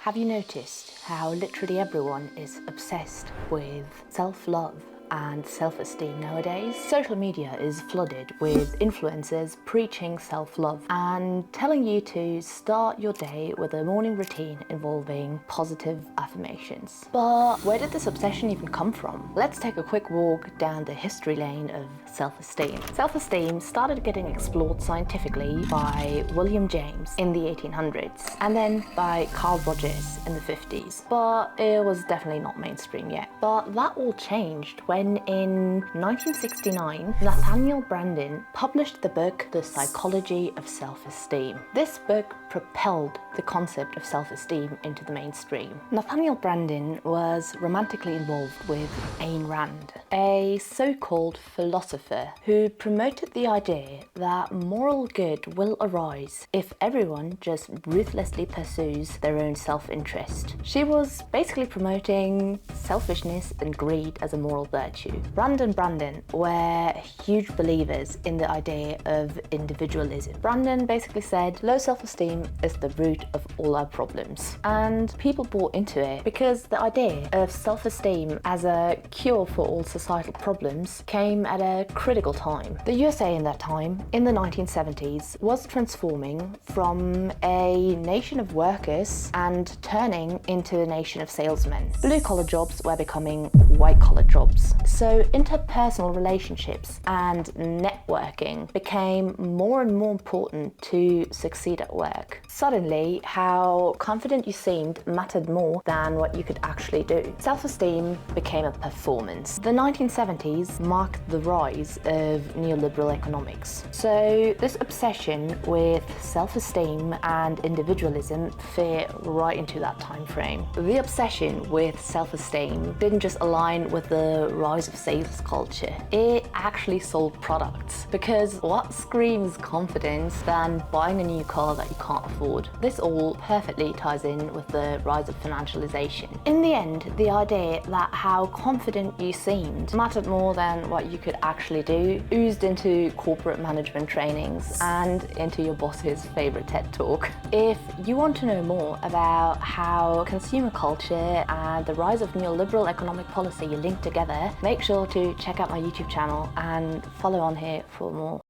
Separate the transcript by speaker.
Speaker 1: Have you noticed how literally everyone is obsessed with self-love and self-esteem nowadays? Social media is flooded with influencers preaching self-love and telling you to start your day with a morning routine involving positive affirmations. But where did this obsession even come from? Let's take a quick walk down the history lane of self-esteem. Self-esteem started getting explored scientifically by William James in the 1800s and then by Carl Rogers in the 50s, but it was definitely not mainstream yet. But that all changed when in 1969 Nathaniel Branden published the book The Psychology of Self-Esteem. This book propelled the concept of self-esteem into the mainstream. Nathaniel Branden was romantically involved with Ayn Rand, a so-called philosopher who promoted the idea that moral good will arise if everyone just ruthlessly pursues their own self-interest. She was basically promoting selfishness and greed as a moral virtue. Rand and Branden were huge believers in the idea of individualism. Branden basically said low self-esteem is the root of all our problems, and people bought into it because the idea of self-esteem as a cure for all societal problems came at a critical time. The USA in that time, in the 1970s, was transforming from a nation of workers and turning into a nation of salesmen. Blue-collar jobs were becoming white-collar jobs. So interpersonal relationships and networking became more and more important to succeed at work. Suddenly, how confident you seemed mattered more than what you could actually do. Self-esteem became a performance. The 1970s marked the rise of neoliberal economics. So this obsession with self-esteem and individualism fit right into that time frame. The obsession with self-esteem didn't just align with the rise of sales culture, it actually sold products. Because what screams confidence than buying a new car that you can't afford? This all perfectly ties in with the rise of financialization. In the end, the idea that how confident you seemed mattered more than what you could actually do oozed into corporate management trainings and into your boss's favorite TED Talk. If you want to know more about how consumer culture and the rise of neoliberal economic policy link together, make sure to check out my YouTube channel and follow on here for more.